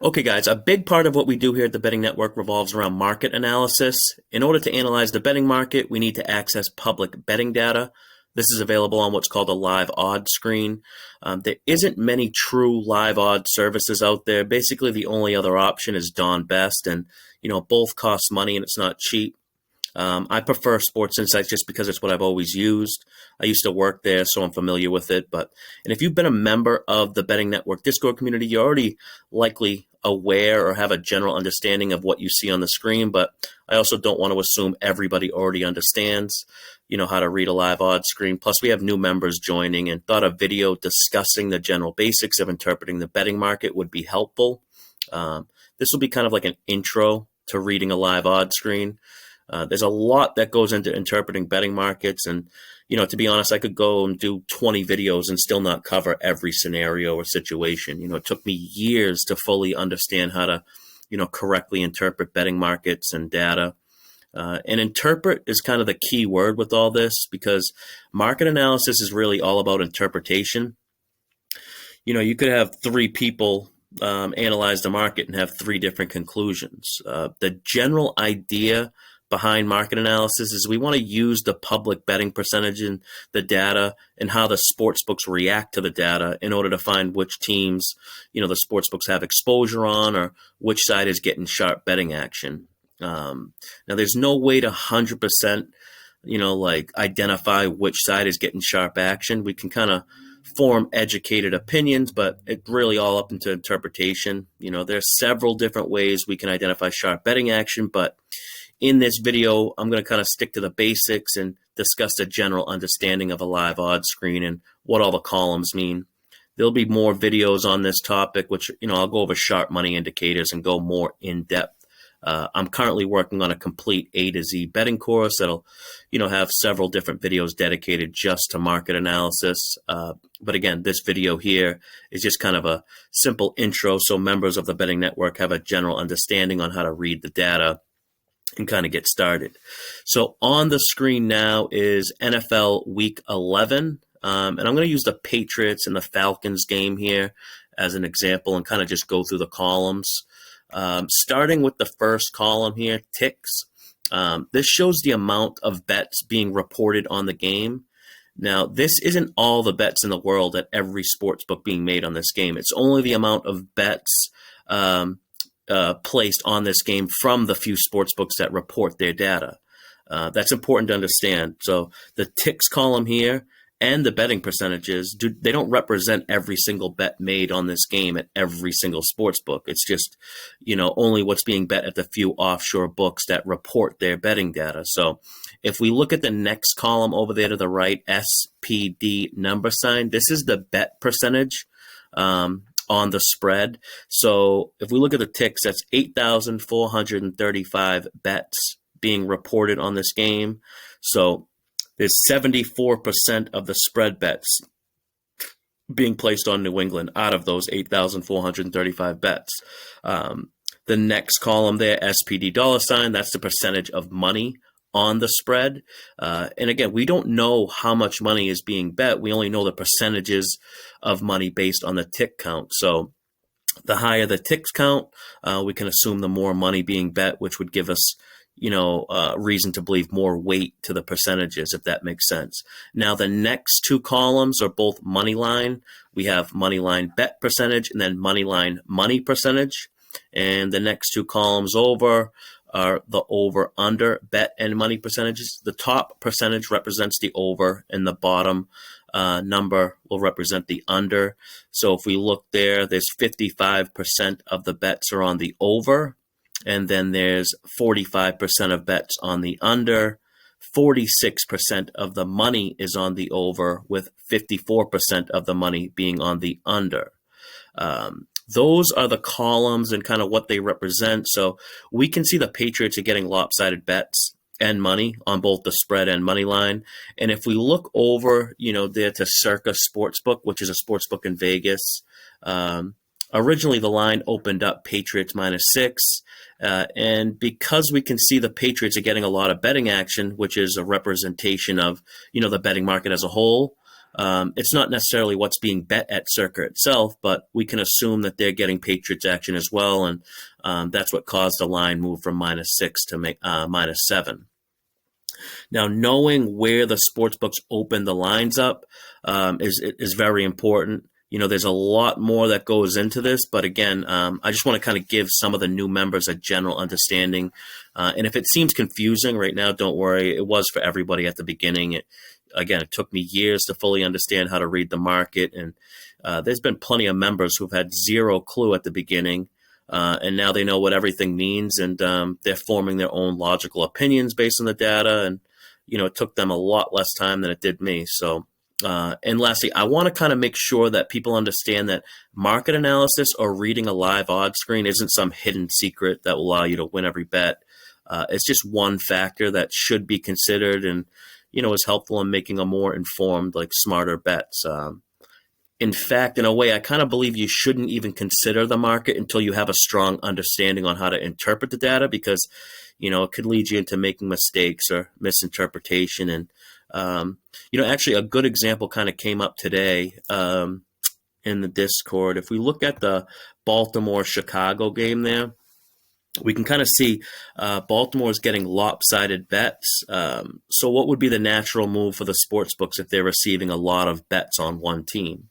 Okay, guys, a big part of what we do here at the Betting Network revolves around market analysis. In order to analyze the betting market, we need to access public betting data. This is available on what's called a live odds screen. There isn't many true live odds services out there. Basically, the only other option is Don Best, and both cost money and it's not cheap. I prefer Sports Insights just because it's what I've always used. I used to work there, so I'm familiar with it. And if you've been a member of the Betting Network Discord community, you're already likely aware or have a general understanding of what you see on the screen. But I also don't want to assume everybody already understands, how to read a live odds screen. Plus, we have new members joining, and thought a video discussing the general basics of interpreting the betting market would be helpful. This will be kind of like an intro to reading a live odds screen. There's a lot that goes into interpreting betting markets. And, to be honest, I could go and do 20 videos and still not cover every scenario or situation. It took me years to fully understand how to, correctly interpret betting markets and data. And interpret is kind of the key word with all this, because market analysis is really all about interpretation. You could have three people analyze the market and have three different conclusions. The general idea behind market analysis is we want to use the public betting percentage in the data and how the sports books react to the data in order to find which teams, the sports books have exposure on, or which side is getting sharp betting action. Now, there's no way to 100%, identify which side is getting sharp action. We can kind of form educated opinions, but it's really all up into interpretation. There's several different ways we can identify sharp betting action, but in this video, I'm going to kind of stick to the basics and discuss the general understanding of a live odds screen and what all the columns mean. There'll be more videos on this topic, which, I'll go over sharp money indicators and go more in depth. I'm currently working on a complete A to Z betting course that'll, have several different videos dedicated just to market analysis. But again, this video here is just kind of a simple intro so members of the Betting Network have a general understanding on how to read the data and kind of get started. So on the screen now is NFL Week 11. And I'm going to use the Patriots and the Falcons game here as an example and kind of just go through the columns. Starting with the first column here, ticks. This shows the amount of bets being reported on the game. Now, this isn't all the bets in the world at every sports book being made on this game. It's only the amount of bets placed on this game from the few sports books that report their data. That's important to understand. So the ticks column here and the betting percentages, they don't represent every single bet made on this game at every single sports book. It's just, only what's being bet at the few offshore books that report their betting data. So if we look at the next column over there to the right, SPD number sign, this is the bet percentage on the spread. So if we look at the ticks, that's 8,435 bets being reported on this game. So there's 74% of the spread bets being placed on New England out of those 8,435 bets. The next column there, SPD dollar sign, that's the percentage of money on the spread. And again, we don't know how much money is being bet. We only know the percentages of money based on the tick count. So the higher the ticks count, we can assume the more money being bet, which would give us, reason to believe more weight to the percentages, if that makes sense. Now, the next two columns are both money line. We have money line bet percentage and then money line money percentage. And the next two columns over are the over-under bet and money percentages. The top percentage represents the over, and the bottom number will represent the under. So if we look there, there's 55% of the bets are on the over, and then there's 45% of bets on the under. 46% of the money is on the over, with 54% of the money being on the under. Those are the columns and kind of what they represent. So we can see the Patriots are getting lopsided bets and money on both the spread and money line. And if we look over, there to Circa Sportsbook, which is a sportsbook in Vegas, originally the line opened up Patriots -6. And because we can see the Patriots are getting a lot of betting action, which is a representation of, the betting market as a whole, It's not necessarily what's being bet at Circa itself, but we can assume that they're getting Patriots action as well, and that's what caused the line move from -6 to -7. Now, knowing where the sports books open the lines up is very important. There's a lot more that goes into this, but again, I just want to kind of give some of the new members a general understanding. And if it seems confusing right now, don't worry. It was for everybody at the beginning. It took me years to fully understand how to read the market. And there's been plenty of members who've had zero clue at the beginning. And now they know what everything means, and they're forming their own logical opinions based on the data. And, it took them a lot less time than it did me. So, and lastly, I want to kind of make sure that people understand that market analysis or reading a live odds screen isn't some hidden secret that will allow you to win every bet. It's just one factor that should be considered and, is helpful in making a more informed, smarter bets. In fact, in a way, I kind of believe you shouldn't even consider the market until you have a strong understanding on how to interpret the data, because, it could lead you into making mistakes or misinterpretation. And, actually a good example kind of came up today in the Discord. If we look at the Baltimore-Chicago game there, we can kind of see Baltimore is getting lopsided bets. So what would be the natural move for the sports books if they're receiving a lot of bets on one team?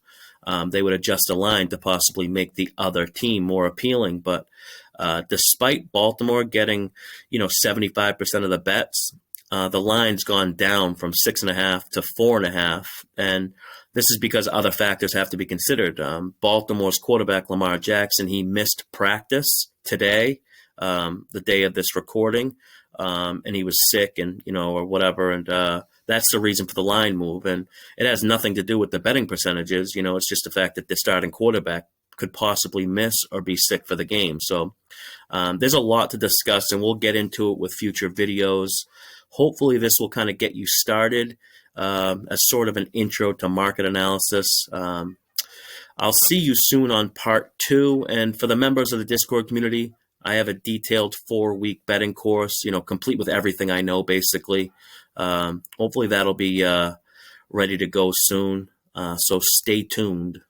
They would adjust the line to possibly make the other team more appealing. But despite Baltimore getting, 75% of the bets, the line's gone down from 6.5 to 4.5. And this is because other factors have to be considered. Baltimore's quarterback, Lamar Jackson, he missed practice today, the day of this recording, and he was sick and, or whatever. And that's the reason for the line move. And it has nothing to do with the betting percentages. It's just the fact that the starting quarterback could possibly miss or be sick for the game. So there's a lot to discuss, and we'll get into it with future videos. Hopefully this will kind of get you started as sort of an intro to market analysis. I'll see you soon on part 2. And for the members of the Discord community, I have a detailed 4-week betting course, complete with everything I know, basically. Hopefully that'll be ready to go soon. So stay tuned.